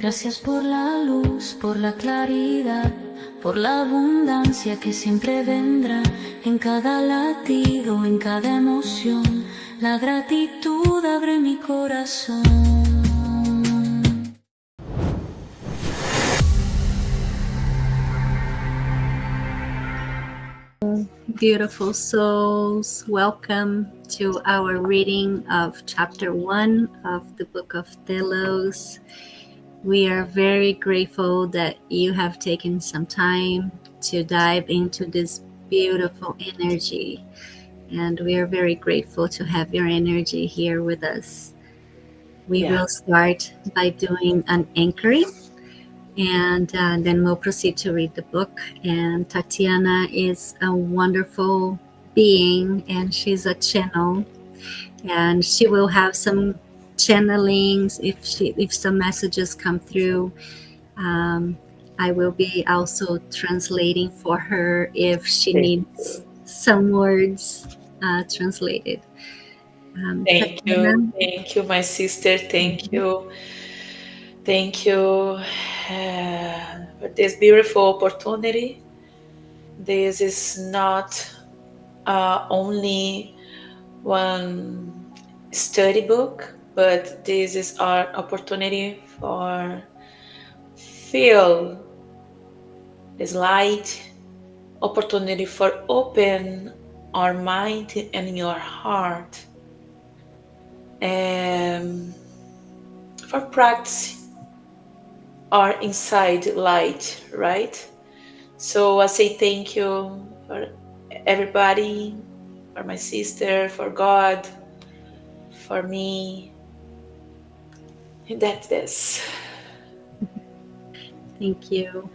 Gracias por la luz, por la claridad, por la abundancia que siempre vendrá en cada latido, en cada emoción. La gratitud abre mi corazón. Beautiful souls, welcome to our reading of chapter 1 of the book of Telos. We are very grateful that you have taken some time to dive into this beautiful energy, and we are very grateful to have your energy here with us. We will start by doing an anchoring, and then we'll proceed to read the book. And Tatiana is a wonderful being, and she's a channel, and she will have some channelings if some messages come through. I will be also translating for her if she needs some words translated. Thank you, my sister. Thank you for this beautiful opportunity. This is not only one study book, but this is our opportunity for feel this light, opportunity for open our mind and your heart, and for practice our inside light, right? So I say thank you for everybody, for my sister, for God, for me. And that's this. Thank you.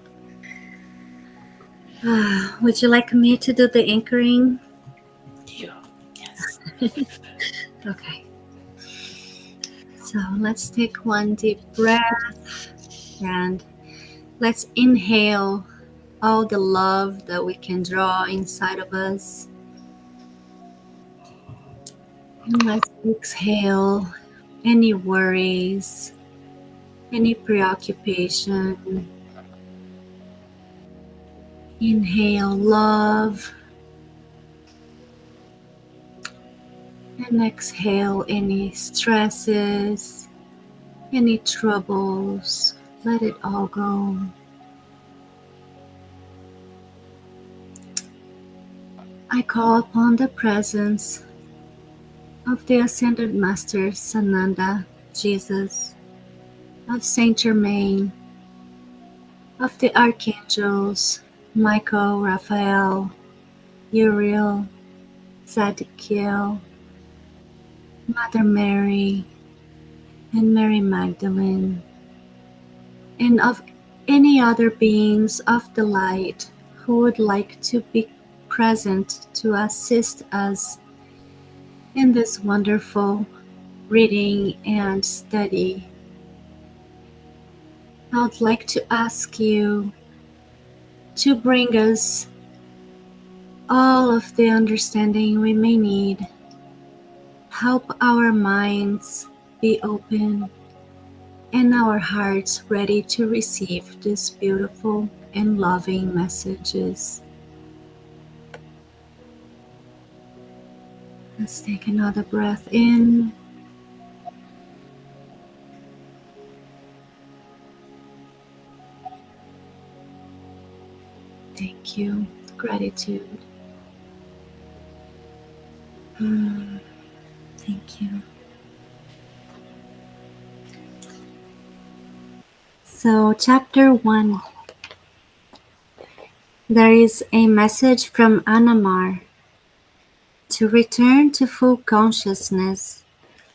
Would you like me to do the anchoring? Yes. Okay. So let's take one deep breath and let's inhale all the love that we can draw inside of us. And let's exhale any worries, any preoccupation. Inhale love. And exhale any stresses, any troubles. Let it all go. I call upon the presence of the Ascended Master Sananda, Jesus, of Saint Germain, of the Archangels, Michael, Raphael, Uriel, Zadkiel, Mother Mary, and Mary Magdalene, and of any other beings of the light who would like to be present to assist us in this wonderful reading and study. I would like to ask you to bring us all of the understanding we may need. Help our minds be open and our hearts ready to receive these beautiful and loving messages. Let's take another breath in. Thank you. Gratitude. Thank you. So, chapter 1. There is a message from Anamar. To return to full consciousness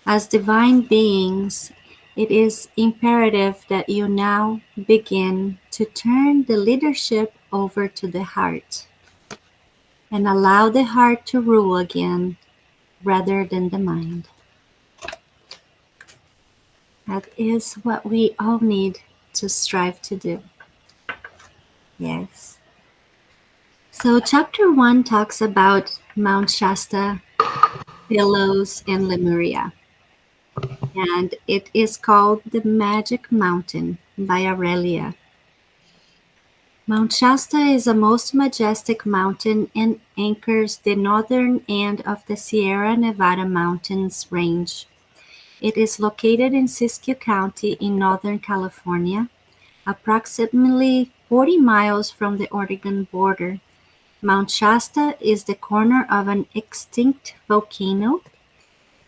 as divine beings, it is imperative that you now begin to turn the leadership over to the heart and allow the heart to rule again rather than the mind. That is what we all need to strive to do. Yes. So chapter 1 talks about Mount Shasta, Telos and Lemuria. and it is called the Magic Mountain by Aurelia. Mount Shasta is a most majestic mountain and anchors the northern end of the Sierra Nevada mountains range. It is located in Siskiyou County in Northern California, approximately 40 miles from the Oregon border. Mount Shasta is the corner of an extinct volcano,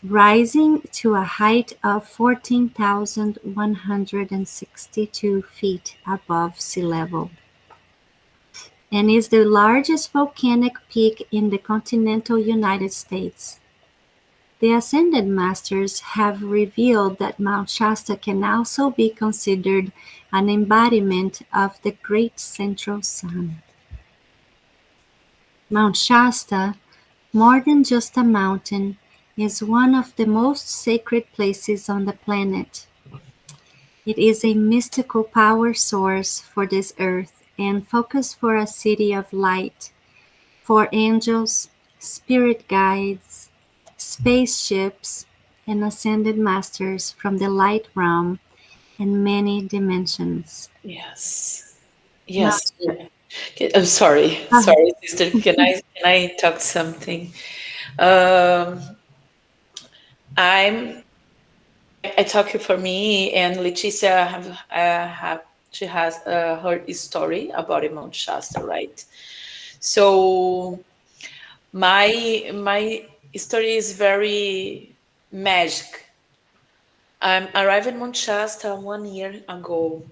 rising to a height of 14,162 feet above sea level, and is the largest volcanic peak in the continental United States. The Ascended Masters have revealed that Mount Shasta can also be considered an embodiment of the Great Central Sun. Mount Shasta, more than just a mountain, is one of the most sacred places on the planet. It is a mystical power source for this earth and focus for a city of light, for angels, spirit guides, spaceships, and ascended masters from the light realm and many dimensions. Yes. Now, Yes. Okay, I'm sorry. Sorry, sister. Can I talk something? Um, I talk for me and Leticia have she has her story about Mount Shasta, right? So my story is very magic. I arrived in Mount Shasta 1 year ago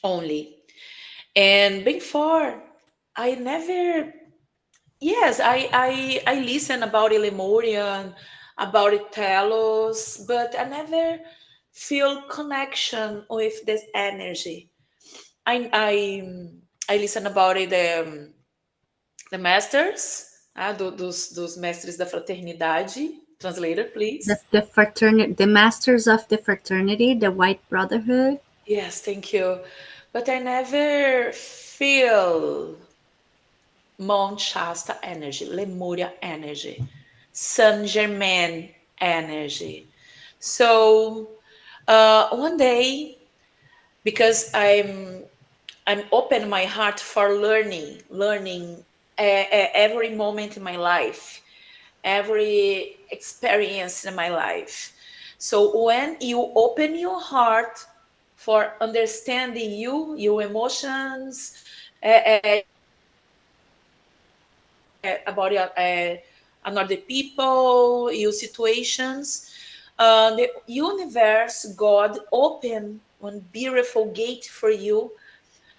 only, and before I never. Yes, I listen about Lemurian, about Telos, but I never feel connection with this energy. I listen about it, the masters, dos mestres da fraternidade. Translator, please. the masters of the fraternity, the White Brotherhood, Yes, thank you. But I never feel Mount Shasta energy, Lemuria energy, Saint Germain energy. So one day, because I'm open my heart for learning every moment in my life, every experience in my life. So when you open your heart for understanding you, your emotions, about another people, your situations. The universe, God, open one beautiful gate for you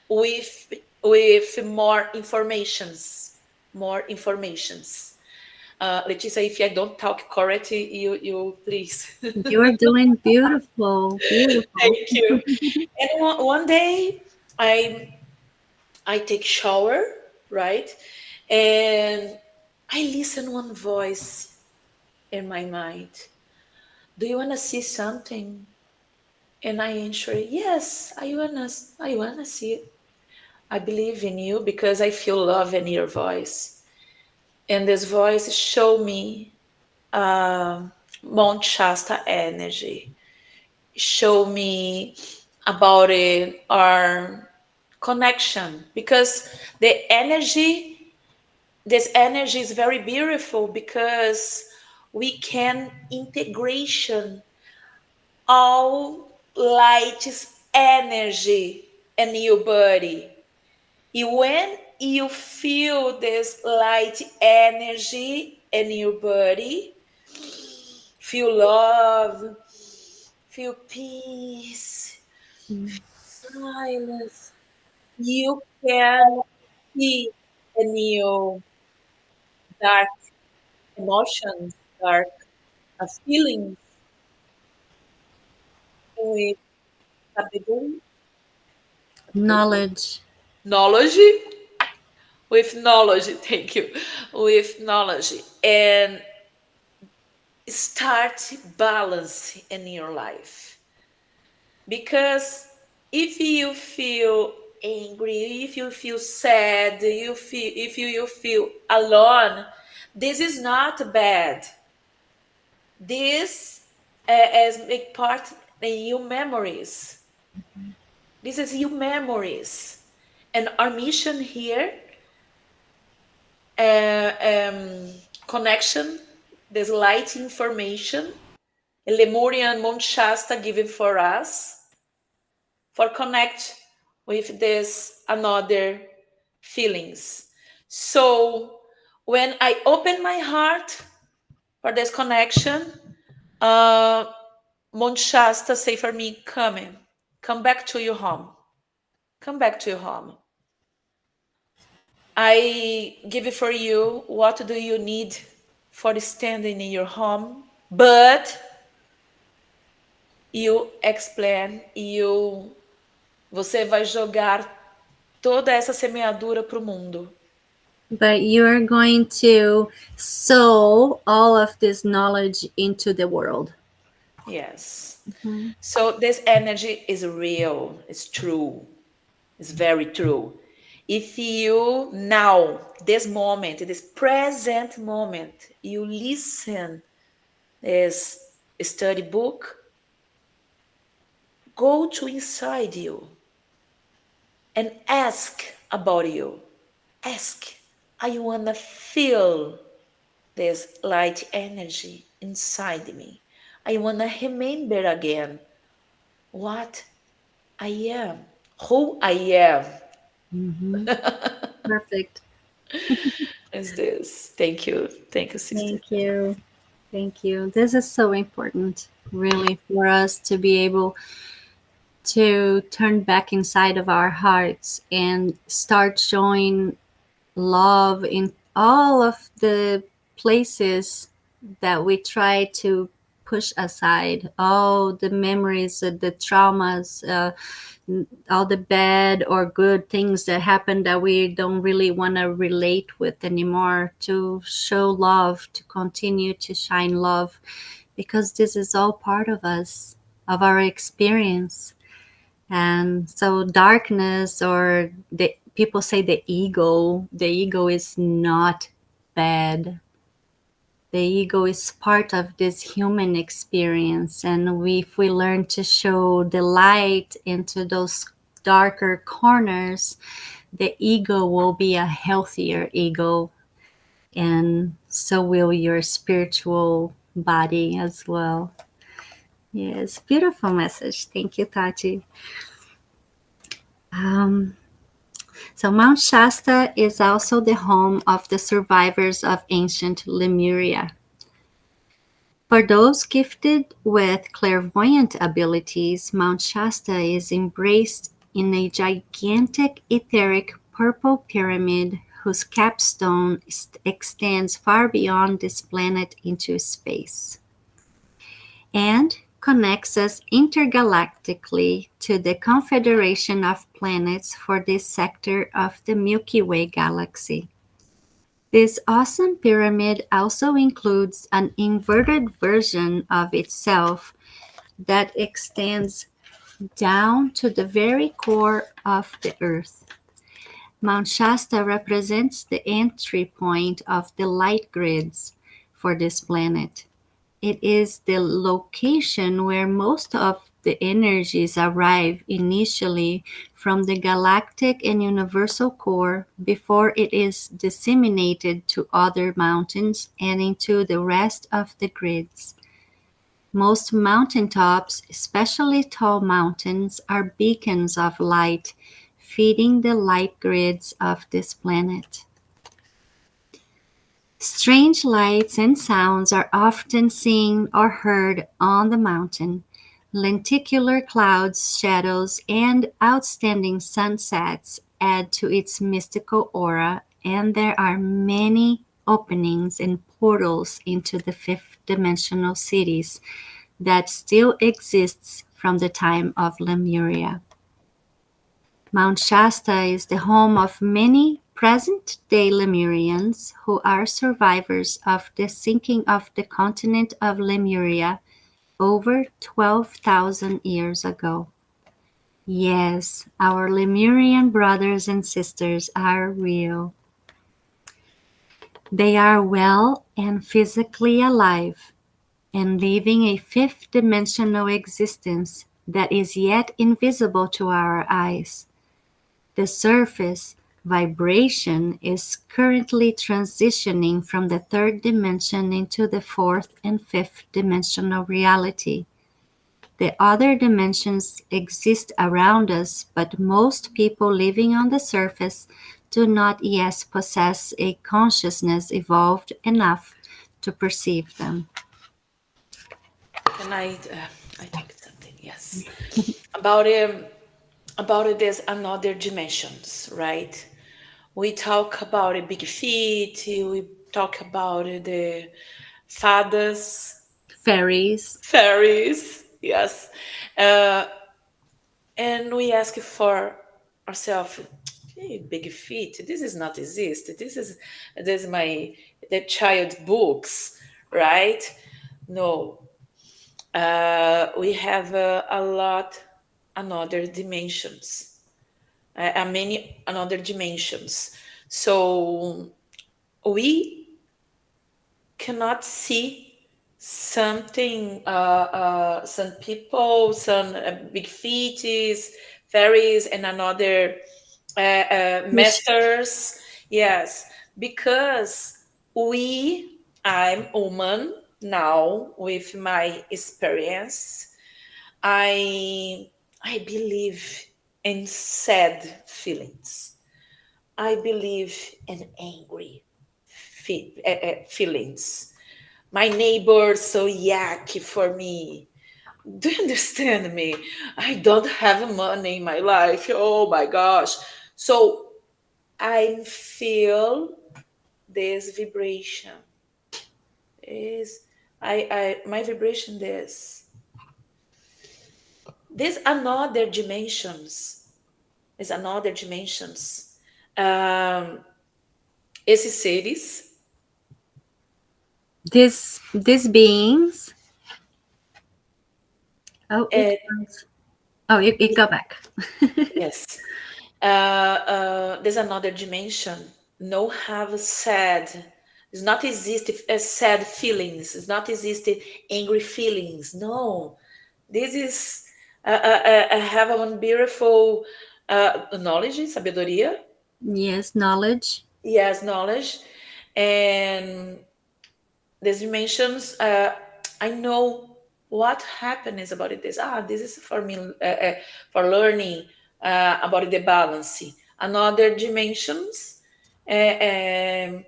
with more informations, more informations. Leticia, if I don't talk correctly, you please. you're doing beautiful, beautiful. Thank you. And one day, I I take shower, right, and I listen one voice in my mind. Do you want to see something? And I answer, yes, I wanna see it. I believe in you because I feel love in your voice. And this voice show me Mount Shasta energy. Show me about it, our connection, because the energy, this energy is very beautiful because we can integration all light energy in your body. When you feel this light energy in your body, feel love, feel peace, Mm. silence, you can see in your dark emotions, dark feelings with sabedoria, Knowledge. knowledge, with knowledge, thank you, with knowledge, and start balance in your life. Because if you feel angry, if you feel sad, you feel alone, this is not bad. This as make part in your memories. This is your memories. And our mission here, uh, um, connection, this light information, Lemurian Mount Shasta given for us, for connect with this another feelings. So when I open my heart for this connection, uh, Mount Shasta say for me, come back to your home. Come back to your home. I give it for you. What do you need for standing in your home? But you explain, você vai jogar toda essa semeadura para o mundo. But you're going to sow all of this knowledge into the world. Yes. Mm-hmm. So this energy is real. It's true. It's very true. If you now, this moment, this present moment, you listen this study book, go to inside you and ask about you. Ask, I want to feel this light energy inside me. I want to remember again what I am, who I am. Mm-hmm. Perfect. Is this? Thank you. Thank you, sister. Thank you. Thank you. This is so important, really, for us to be able to turn back inside of our hearts and start showing love in all of the places that we try to push aside, all the memories, the traumas, all the bad or good things that happen that we don't really want to relate with anymore, to show love, to continue to shine love, because this is all part of us, of our experience. And so darkness, or the people say the ego is not bad. The ego is part of this human experience, and if we learn to show the light into those darker corners, the ego will be a healthier ego, and so will your spiritual body as well. Yes, beautiful message. Thank you, Tati. um, So Mount Shasta is also the home of the survivors of ancient Lemuria. For those gifted with clairvoyant abilities, Mount Shasta is embraced in a gigantic etheric purple pyramid whose capstone extends far beyond this planet into space, and connects us intergalactically to the confederation of planets for this sector of the Milky Way galaxy. This awesome pyramid also includes an inverted version of itself that extends down to the very core of the Earth. Mount Shasta represents the entry point of the light grids for this planet. It is the location where most of the energies arrive initially from the galactic and universal core before it is disseminated to other mountains and into the rest of the grids. Most mountaintops, especially tall mountains, are beacons of light, feeding the light grids of this planet. Strange lights and sounds are often seen or heard on the mountain. Lenticular clouds, shadows, and outstanding sunsets add to its mystical aura, and there are many openings and portals into the fifth dimensional cities that still exists from the time of Lemuria. Mount Shasta is the home of many present-day Lemurians who are survivors of the sinking of the continent of Lemuria over 12,000 years ago. Yes, our Lemurian brothers and sisters are real. They are well and physically alive. and living a fifth dimensional existence that is yet invisible to our eyes. The surface vibration is currently transitioning from the third dimension into the fourth and fifth dimensional reality. The other dimensions exist around us, but most people living on the surface do not yet possess a consciousness evolved enough to perceive them. Can I talk something? Yes. About about it, there's another dimensions, right? We talk about a big feet. We talk about the fathers, Fairies. fairies. Yes, uh, and we ask for ourselves, hey, big feet, this is not exist, this is my the child books, right? No, we have a lot another dimensions, many another dimensions, so we cannot see something some people, some big feeties, fairies, and another Mich- masters. Yes, because I'm woman now with my experience. I i believe in sad feelings. I believe in angry feelings. My neighbor so yucky for me. Do you understand me? I don't have money in my life. Oh my gosh. So I feel this vibration. Is I my vibration this another dimensions. Is another dimensions. Um, esses seres, these beings. Oh, it uh, goes. Oh, it go back. yes, there's another dimension. No have sad. It's not exist sad feelings. It's not exist angry feelings. No, this is I have one beautiful knowledge, sabedoria. Yes, knowledge. Yes, knowledge, and these dimensions. I know what happens about this. This is for me for learning about the balance. Another dimensions um,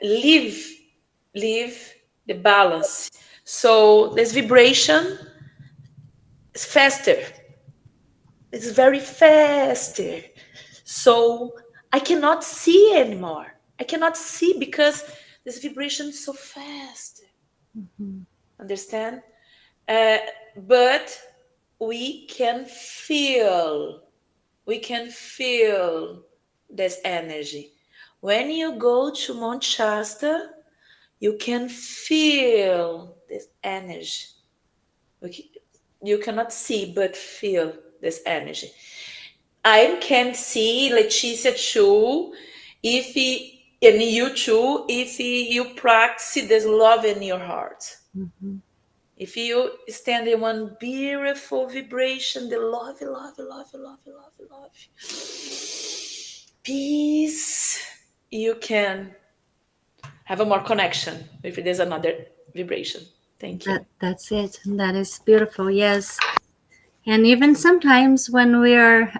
live the balance. So this vibration is faster. It's very faster. So I cannot see anymore. I cannot see because this vibration is so fast. Mhm. Understand? Uh, but we can feel, we can feel this energy. When you go to Mount Shasta, you can feel this energy. Okay? You cannot see, but feel this energy. I can see Leticia too, if and you too, if you practice this love in your heart. Mhm. If you stand in one beautiful vibration, the love, love, love, love, love, love, peace, you can have a more connection if there's another vibration. Thank you. That's it. That is beautiful. Yes, and even sometimes when we are,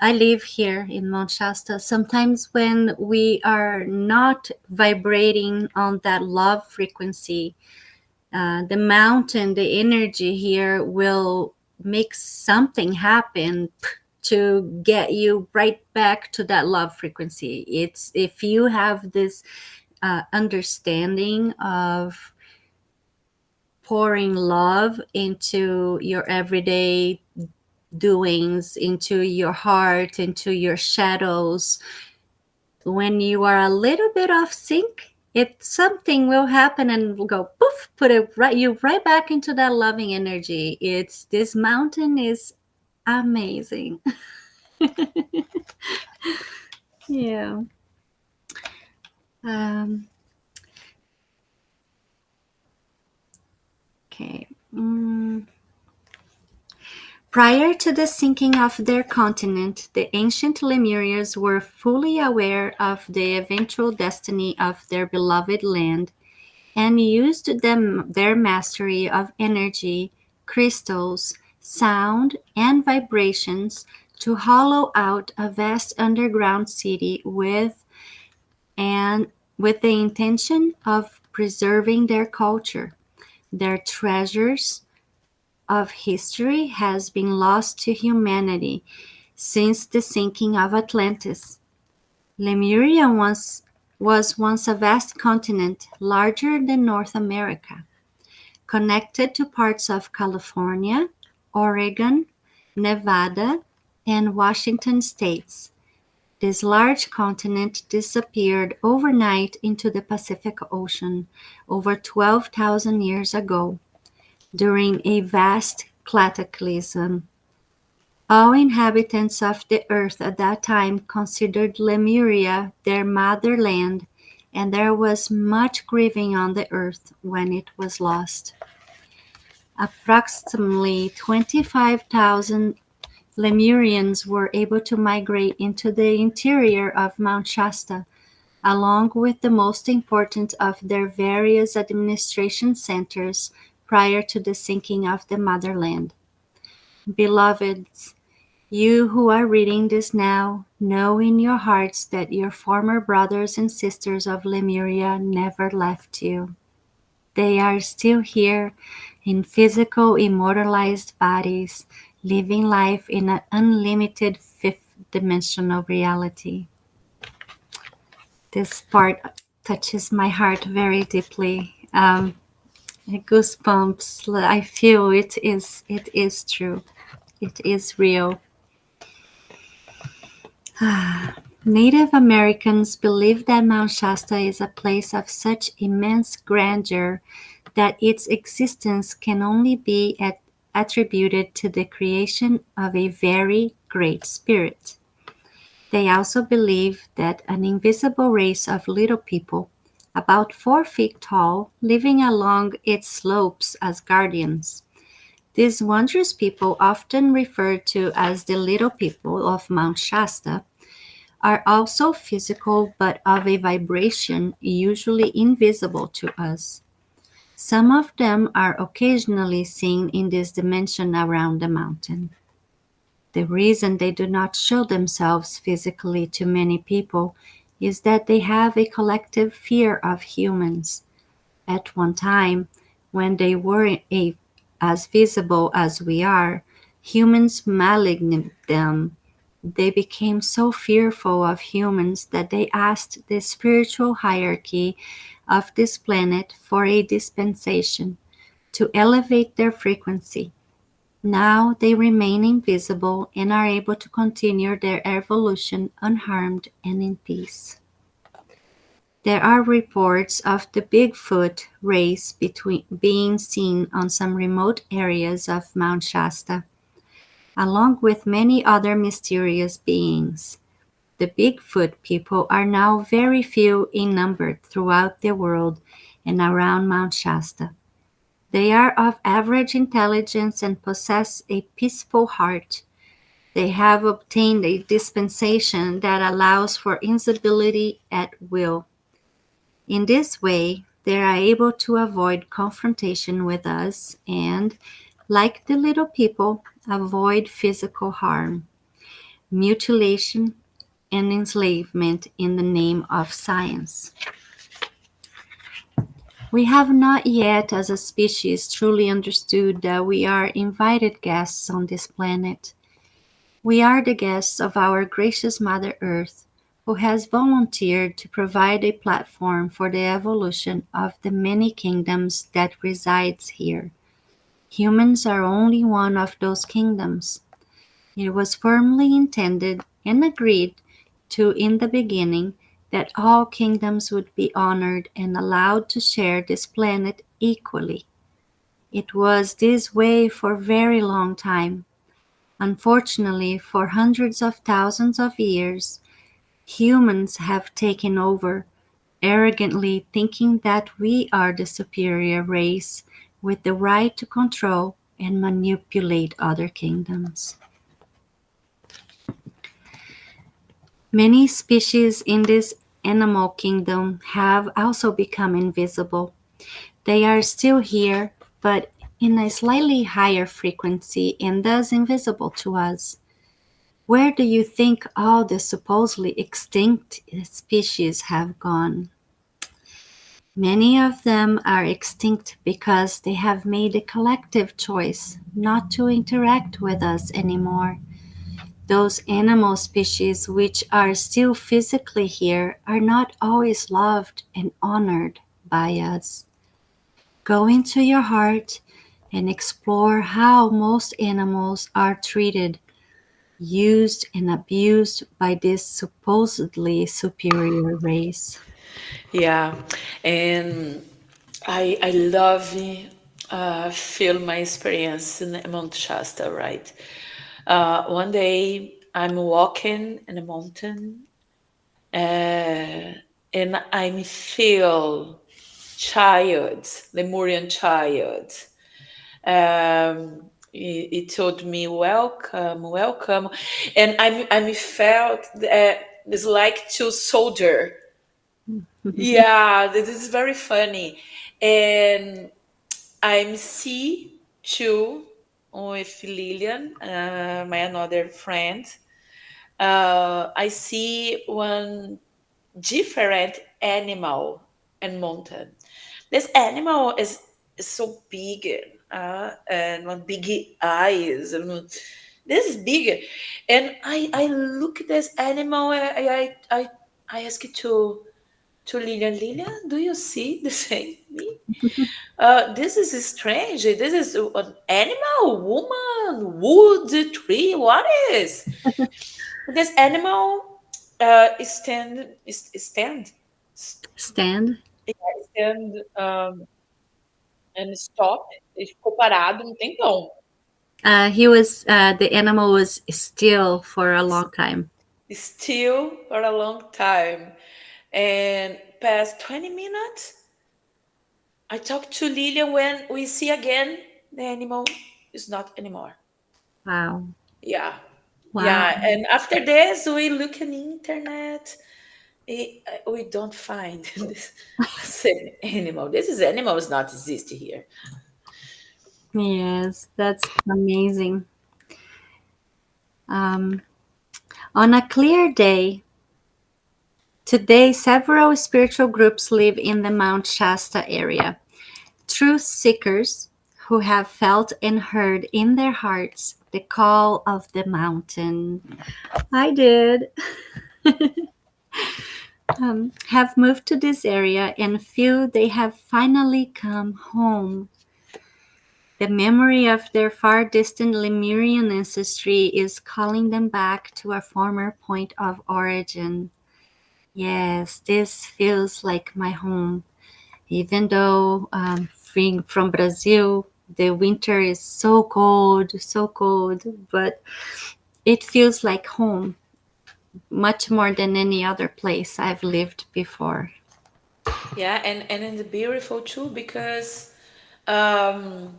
I live here in Mount Shasta. Sometimes when we are not vibrating on that love frequency, the mountain, the energy here will make something happen to get you right back to that love frequency. It's if you have this understanding of pouring love into your everyday doings, into your heart, into your shadows. When you are a little bit off sync, it something will happen and will go poof, put it right you right back into that loving energy. It's this mountain is amazing. Yeah. Um, Okay. Prior to the sinking of their continent, the ancient Lemurians were fully aware of the eventual destiny of their beloved land and used their mastery of energy, crystals, sound, and vibrations to hollow out a vast underground city with the intention of preserving their culture. Their treasures of history has been lost to humanity since the sinking of Atlantis. Lemuria was once a vast continent larger than North America, connected to parts of California, Oregon, Nevada, and Washington states. This large continent disappeared overnight into the Pacific Ocean over 12,000 years ago during a vast cataclysm. All inhabitants of the earth at that time considered Lemuria their motherland, and there was much grieving on the earth when it was lost. Approximately 25,000 Lemurians were able to migrate into the interior of Mount Shasta, along with the most important of their various administration centers prior to the sinking of the motherland. Beloveds, you who are reading this now, know in your hearts that your former brothers and sisters of Lemuria never left you. They are still here in physical, immortalized bodies, living life in an unlimited fifth dimensional reality. This part touches my heart very deeply. Goosebumps. I feel it is. It is true. It is real. Native Americans believe that Mount Shasta is a place of such immense grandeur that its existence can only be attributed to the creation of a very great spirit. They also believe that an invisible race of little people, about 4 feet tall, living along its slopes as guardians. These wondrous people, often referred to as the little people of Mount Shasta, are also physical but of a vibration usually invisible to us. Some of them are occasionally seen in this dimension around the mountain. The reason they do not show themselves physically to many people is that they have a collective fear of humans. At one time, when they were as visible as we are, humans maligned them. They became so fearful of humans that they asked the spiritual hierarchy of this planet for a dispensation to elevate their frequency. Now they remain invisible and are able to continue their evolution unharmed and in peace. There are reports of the Bigfoot race being seen on some remote areas of Mount Shasta, along with many other mysterious beings. The Bigfoot people are now very few in number throughout the world and around Mount Shasta. They are of average intelligence and possess a peaceful heart. They have obtained a dispensation that allows for invisibility at will. In this way, they are able to avoid confrontation with us and, like the little people, avoid physical harm, mutilation, and enslavement in the name of science. We have not yet, as a species, truly understood that we are invited guests on this planet. We are the guests of our gracious Mother Earth, who has volunteered to provide a platform for the evolution of the many kingdoms that resides here. Humans are only one of those kingdoms. It was firmly intended and agreed to in the beginning that all kingdoms would be honored and allowed to share this planet equally. It was this way for a very long time. Unfortunately, for hundreds of thousands of years, humans have taken over, arrogantly thinking that we are the superior race, with the right to control and manipulate other kingdoms. Many species in this animal kingdom have also become invisible. They are still here, but in a slightly higher frequency and thus invisible to us. Where do you think all the supposedly extinct species have gone? Many of them are extinct because they have made a collective choice not to interact with us anymore. Those animal species which are still physically here are not always loved and honored by us. Go into your heart and explore how most animals are treated, used, and abused by this supposedly superior race. Yeah, and I love feel my experience in Mount Shasta, right? One day I'm walking in a mountain, and I feel child, Lemurian child. He told me welcome, welcome, and I felt that it's like to soldier. Yeah, this is very funny. And I'm C2 with Lillian, my another friend. I see one different animal and mountain. This animal is so big, and one big eyes. And this is big, and I look at this animal. I ask it to Lillian. Lillian, do you see the same me? This is strange. This is an animal, woman, wood, tree. What is this animal? Stand. Stand, and stop. Ele ficou parado um tempão. The animal was still for a long time. Still for a long time. And past 20 minutes, I talk to Lillian. When we see again, the animal is not anymore. Wow. Yeah. Wow. Yeah. And after this, we look in the internet. We don't find this same animal. This is animals not exist here. Yes, that's amazing. Um, on a clear day, today several spiritual groups live in the Mount Shasta area. Truth seekers who have felt and heard in their hearts the call of the mountain. I did. Have moved to this area and feel they have finally come home. The memory of their far distant Lemurian ancestry is calling them back to a former point of origin. Yes, this feels like my home. Even though being from Brazil, the winter is so cold, but it feels like home much more than any other place I've lived before. Yeah, and it's beautiful too because um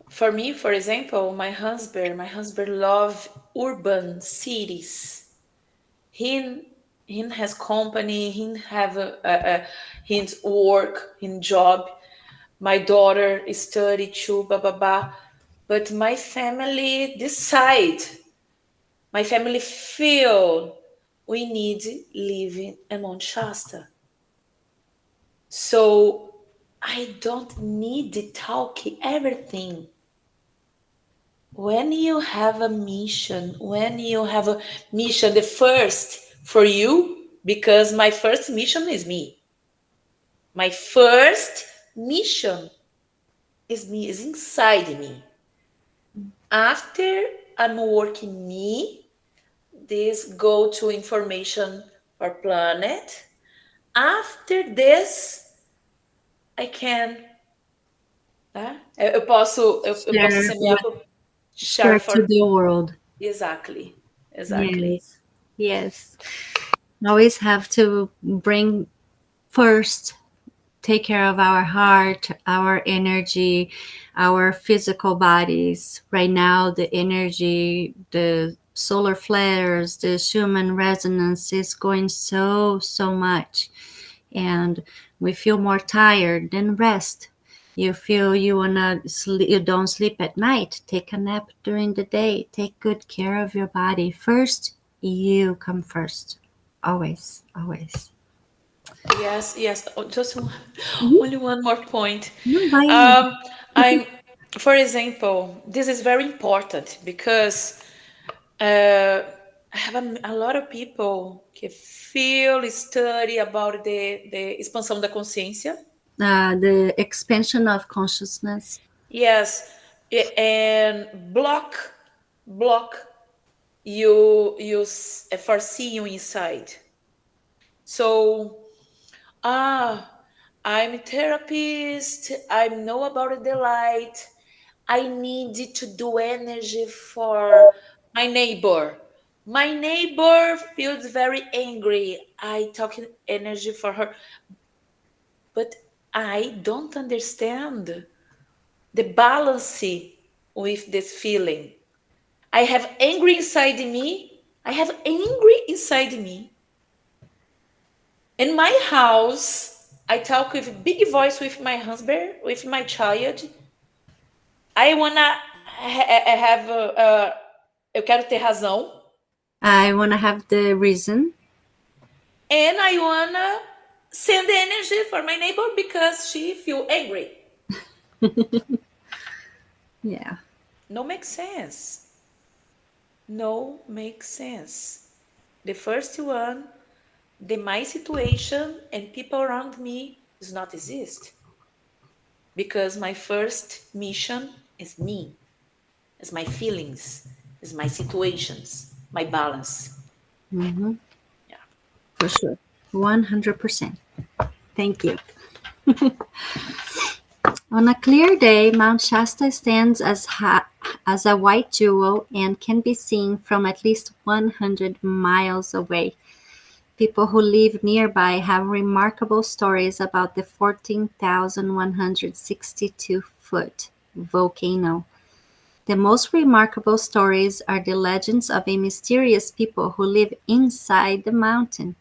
for me, for example, my husband love urban cities. He has company, he have his work, his job. My daughter study too, blah blah blah. But my family decide, my family feel we need living in Mount Shasta. So I don't need to talk everything. When you have a mission, the first for you, because my first mission is me. My first mission is me, is inside me. After I'm working me, this go to information for planet. After this, I can, né? Eu posso Share semear with para share share for to the world. exactly, exactly. Yes, yes. Always have to bring first take care of our heart, our energy, our physical bodies. Right now, the energy, the solar flares, the Schumann resonance is going so much. And we feel more tired, then rest. You feel you wanna sleep, you don't sleep at night. Take a nap during the day. Take good care of your body. First, you come first. Always, always. Yes, yes. Just Mhm. only one more point. No, bye. Um, I'm, for example, this is very important because I have a lot of people que feel, study about the expansão da consciência. The expansion of consciousness. Yes, and block you for seeing inside. So I'm a therapist. I know about the light. I need to do energy for my neighbor. My neighbor feels very angry. I talk energy for her, but I don't understand the balance with this feeling. I have angry inside me. I have angry inside me. In my house, I talk with big voice with my husband, with my child. I wanna have eu quero ter razão, I want to have the reason. and I wanna send energy for my neighbor because she feel angry. Yeah. No makes sense. No makes sense. The first one, the my situation and people around me does not exist because my first mission is me, is my feelings, is my situations, my balance. Hmm. Yeah. For sure. 100%. Thank you. On a clear day, Mount Shasta stands as a white jewel and can be seen from at least 100 miles away. People who live nearby have remarkable stories about the 14,162-foot volcano. The most remarkable stories are the legends of a mysterious people who live inside the mountain,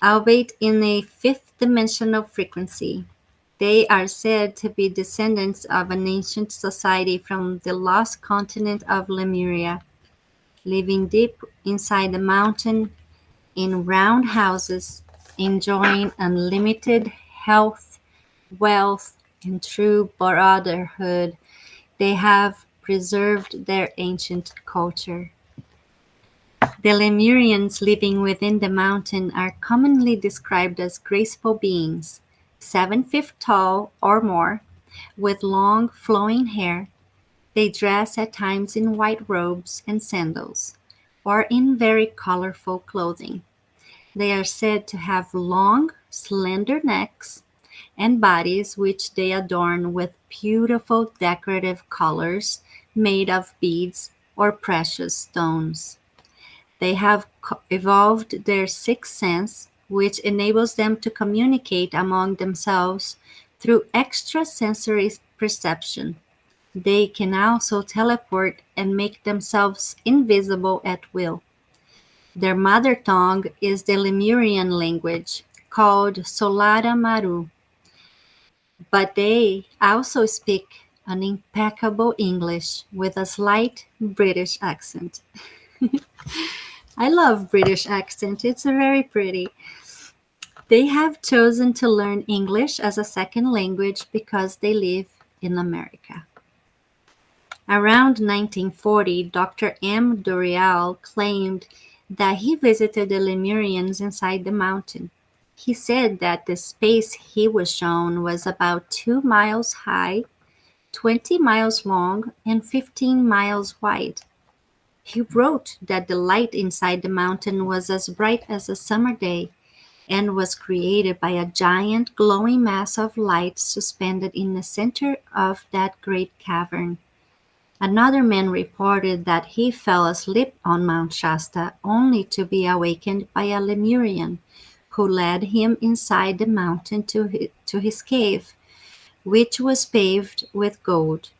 albeit in a fifth dimensional frequency. They are said to be descendants of an ancient society from the lost continent of Lemuria, living deep inside the mountain in round houses, enjoying unlimited health, wealth, and true brotherhood. They have preserved their ancient culture. The Lemurians living within the mountain are commonly described as graceful beings, 7 feet tall or more, with long flowing hair. They dress at times in white robes and sandals, or in very colorful clothing. They are said to have long, slender necks and bodies which they adorn with beautiful decorative colors made of beads or precious stones. They have evolved their sixth sense, which enables them to communicate among themselves through extrasensory perception. They can also teleport and make themselves invisible at will. Their mother tongue is the Lemurian language, called Solara Maru, but they also speak an impeccable English with a slight British accent. I love British accent. It's very pretty. They have chosen to learn English as a second language because they live in America. Around 1940, Doctor M. Doreal claimed that he visited the Lemurians inside the mountain. He said that the space he was shown was about 2 miles high, 20 miles long, and 15 miles wide. He wrote that the light inside the mountain was as bright as a summer day and was created by a giant glowing mass of light suspended in the center of that great cavern. Another man reported that he fell asleep on Mount Shasta only to be awakened by a Lemurian who led him inside the mountain to his cave, which was paved with gold.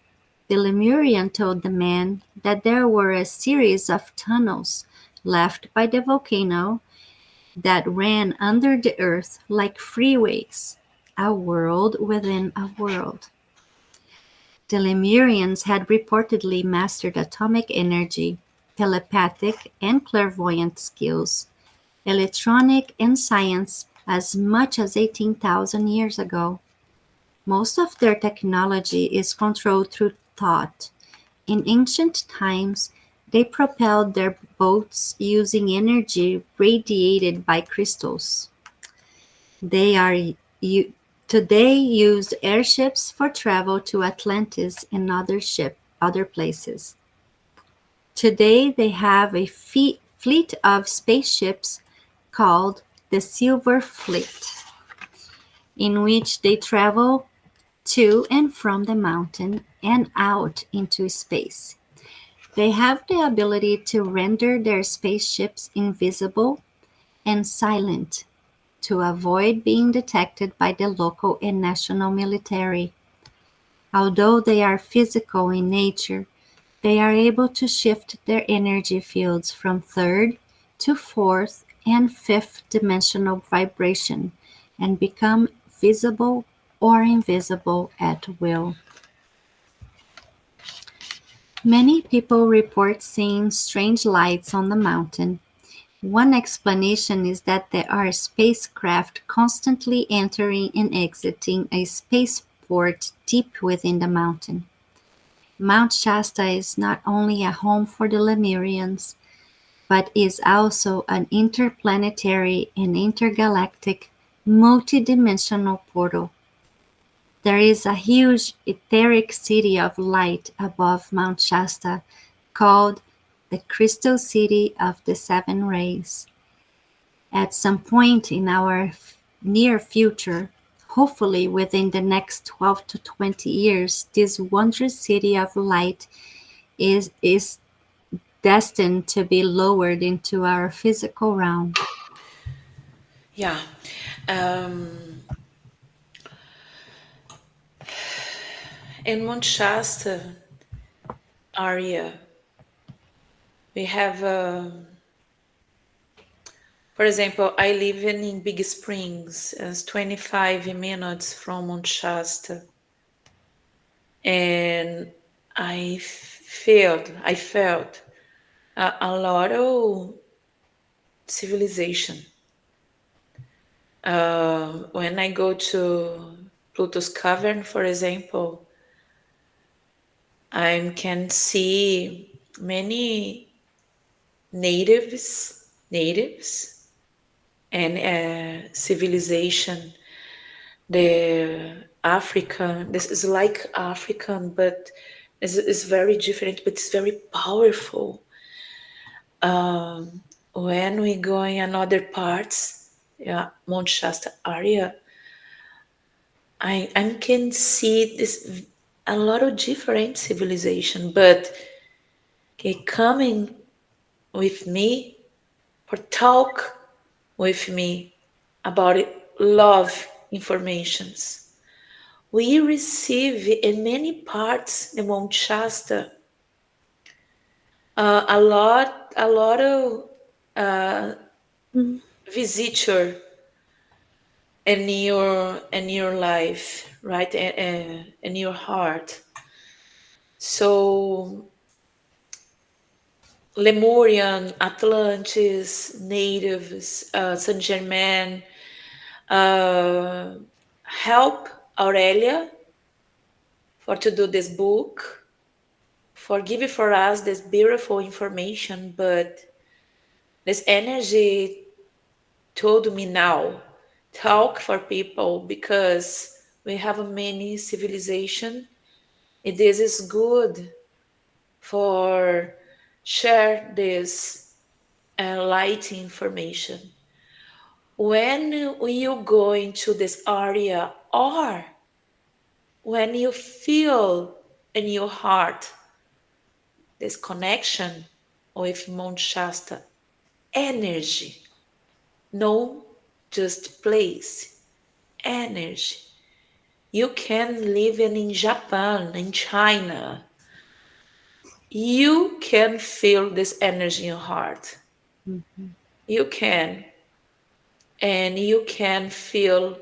The Lemurian told the man that there were a series of tunnels left by the volcano that ran under the earth like freeways, a world within a world. The Lemurians had reportedly mastered atomic energy, telepathic and clairvoyant skills, electronic and science as much as 18,000 years ago. Most of their technology is controlled through thought. In ancient times, they propelled their boats using energy radiated by crystals. They are today used airships for travel to Atlantis and other places. Today they have a fleet of spaceships called the Silver Fleet, in which they travel to and from the mountain and out into space. They have the ability to render their spaceships invisible and silent to avoid being detected by the local and national military. Although they are physical in nature, they are able to shift their energy fields from third to fourth and fifth dimensional vibration and become visible or invisible at will. Many people report seeing strange lights on the mountain. One explanation is that there are spacecraft constantly entering and exiting a spaceport deep within the mountain. Mount Shasta is not only a home for the Lemurians, but is also an interplanetary and intergalactic multidimensional portal. There is a huge etheric city of light above Mount Shasta called the Crystal City of the Seven Rays. At some point in our near future, hopefully within the next 12 to 20 years, this wondrous city of light is destined to be lowered into our physical realm. Yeah. Um, in Mount Shasta area, we have, for example, I live in Big Springs, it's 25 minutes from Mount Shasta, and I felt a lot of civilization. When I go to Pluto's cavern, for example, I can see many natives, and civilization. The African, this is like African, but it's very different, but it's very powerful. When we go in another parts, yeah, Mount Shasta area, I can see this a lot of different civilization, but okay, coming with me or talk with me about it, love informations. We receive in many parts in Mount Shasta a lot of uh, Mm. visitor in your life, right? In your heart. So Lemurian, Atlantis, natives, Saint Germain, uh, help Aurelia for to do this book, for giving for us this beautiful information. But this energy told me now, talk for people because we have many civilization. This is good for share this light information. When you go into this area, or when you feel in your heart this connection with Mount Shasta energy, no, just place, energy. You can live in Japan, in China. You can feel this energy in your heart. Mhm. You can, and you can feel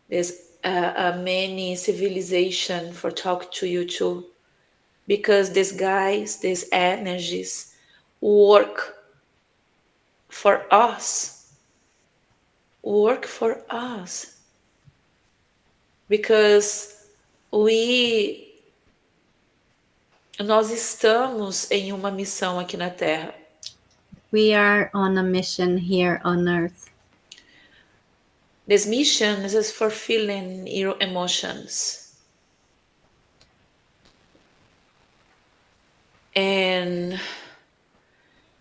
this many civilization for talk to you too, because these guys, these energies work for us, work for us, because we nós estamos em uma missão aqui na Terra. We are on a mission here on Earth. This mission is for feeling your emotions. And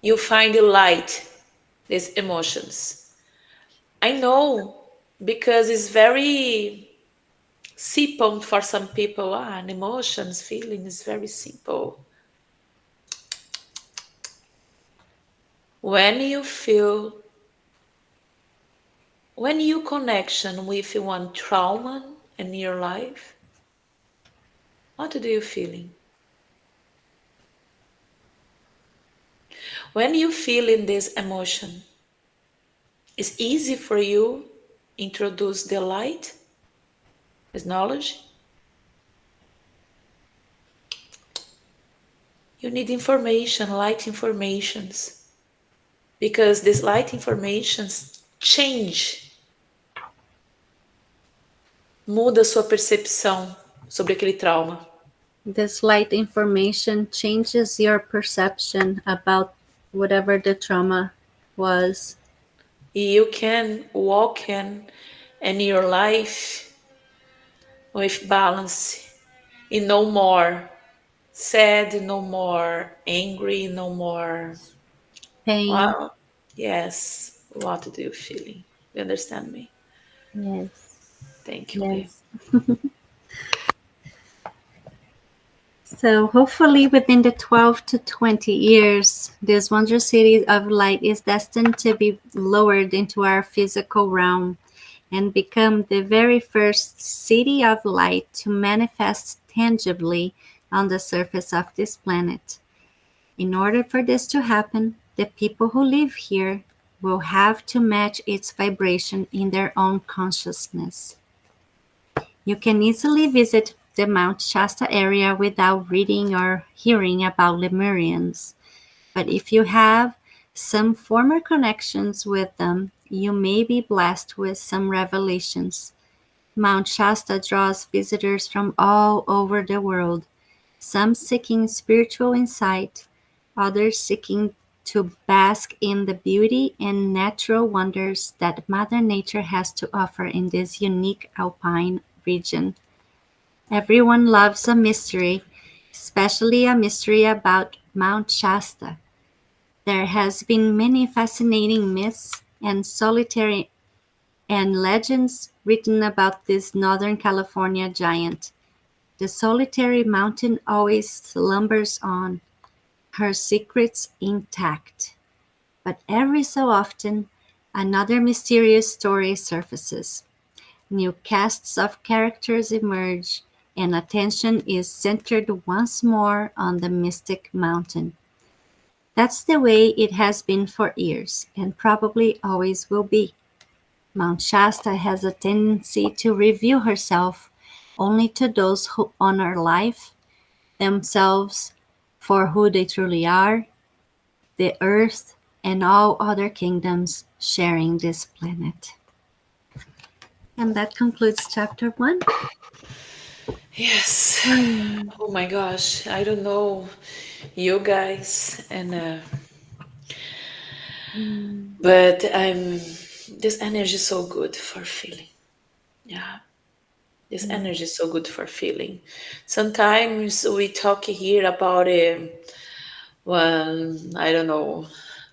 you find the light, these emotions. I know because it's very simple for some people. And emotions, feeling is very simple. When you feel, when you connection with one trauma in your life, what do you feeling? When you feel in this emotion, it's easy for you introduce the light, this knowledge. You need information, light informations, because these light informations change, muda sua percepção sobre aquele trauma. This light information changes your perception about whatever the trauma was. You can walk in your life with balance, and no more sad, no more angry, no more. Pain. Wow. Yes. What do you feeling? You understand me? Yes. Thank you, babe. Yes. So hopefully within the 12 to 20 years, this wondrous city of light is destined to be lowered into our physical realm and become the very first city of light to manifest tangibly on the surface of this planet. In order for this to happen, the people who live here will have to match its vibration in their own consciousness. You can easily visit the Mount Shasta area without reading or hearing about Lemurians, but if you have some former connections with them, you may be blessed with some revelations. Mount Shasta draws visitors from all over the world, some seeking spiritual insight, others seeking to bask in the beauty and natural wonders that Mother Nature has to offer in this unique alpine region. Everyone loves a mystery, especially a mystery about Mount Shasta. There has been many fascinating myths and solitary and legends written about this Northern California giant. The solitary mountain always slumbers on, her secrets intact. But every so often, another mysterious story surfaces. New casts of characters emerge, and attention is centered once more on the mystic mountain. That's the way it has been for years, and probably always will be. Mount Shasta has a tendency to reveal herself only to those who honor life, themselves for who they truly are, the earth, and all other kingdoms sharing this planet. And that concludes chapter 1. Yes. Mm. Oh my gosh. I don't know you guys, and Mm. but I'm. This energy is so good for feeling. Yeah. This Yeah. energy is so good for feeling. Sometimes we talk here about one, I don't know,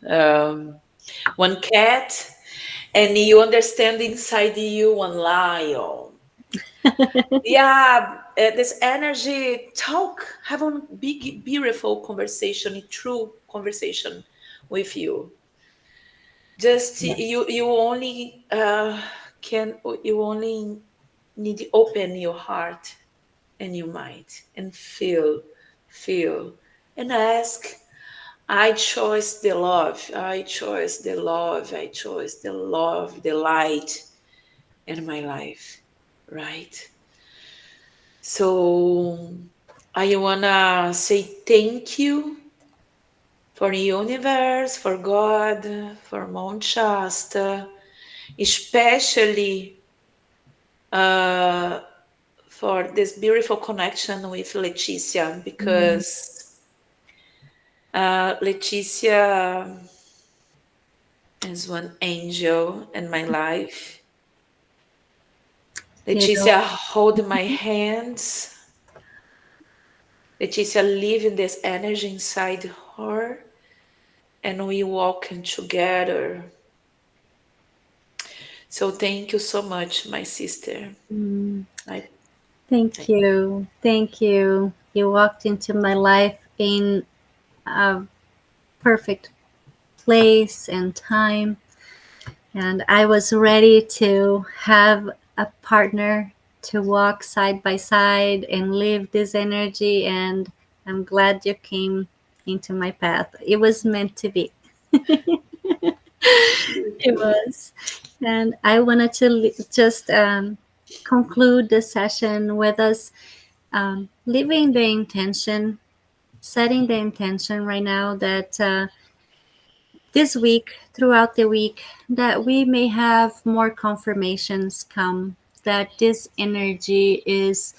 um, one cat, and you understand inside you one lion. Yeah, this energy talk, have a big, beautiful conversation, a true conversation with you. Just Yes. you only can you only need to open your heart and your mind and feel and ask. I chose the love. I chose the love. I chose the love, the light in my life, right? So I wanna say thank you for the universe, for God, for Mount Shasta, especially uh, for this beautiful connection with Leticia, Mm, because Leticia is one angel in my life. ditto. Leticia hold my hands. Leticia live in this energy inside her, and we walking together. So thank you so much, my sister. Mm, I thank thank you. Thank you. You walked into my life in a perfect place and time, and I was ready to have a partner to walk side by side and live this energy. And I'm glad you came into my path. It was meant to be. It you. was. And I wanted to just conclude the session with us living the intention, setting the intention right now that this week, throughout the week, that we may have more confirmations come that this energy is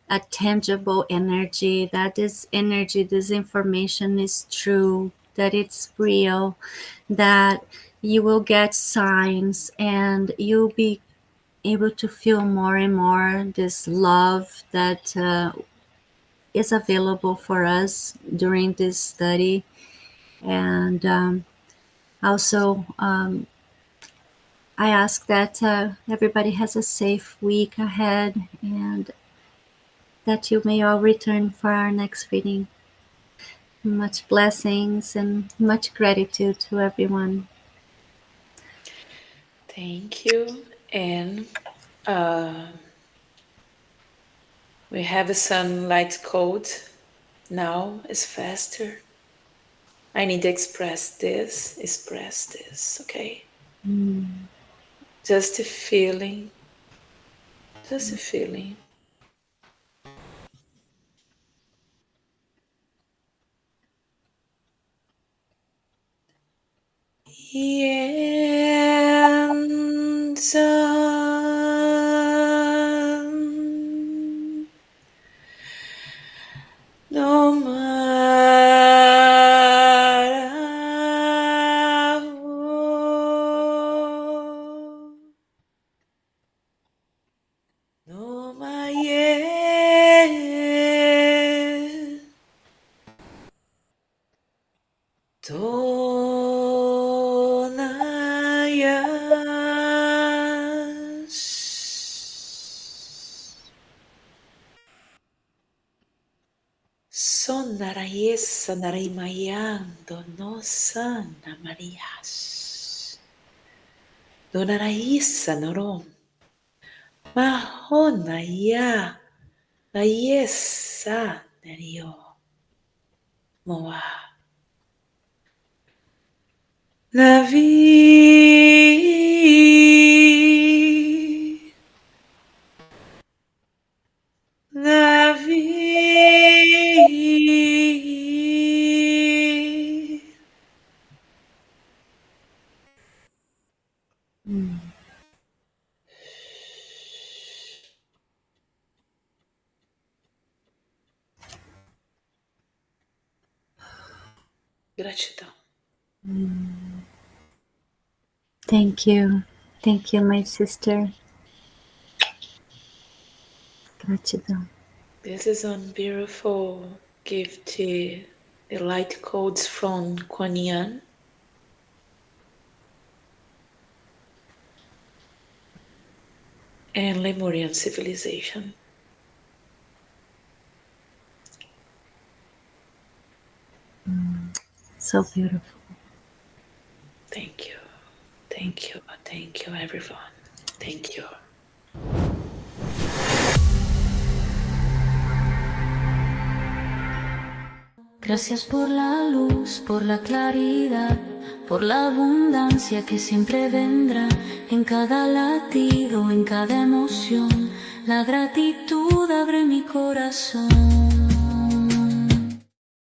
a tangible energy, that this energy, this information is true, that it's real, that you will get signs and you'll be able to feel more and more this love that is available for us during this study. And also, I ask that everybody has a safe week ahead and that you may all return for our next reading. Much blessings and much gratitude to everyone. Thank you. And uh, we have a sunlight code now. It's faster. I need to express this, okay? Mm. Just a feeling, just a feeling. Yenzan no no Sonarayesa narimayando no sana marias. Donaraisa norom. Mahona ya. La yesa nario. Moa. La vie. La vie. Mm. Gratidão. Thank you. Thank you, my sister. Gratidão. This is a beautiful gift to the light codes from Kuan Yin and Lemurian civilization. So beautiful. Thank you. Thank you, everyone. Thank you. Gracias por la luz, por la claridad, por la abundancia que siempre vendrá en cada latido, en cada emoción. La gratitud abre mi corazón.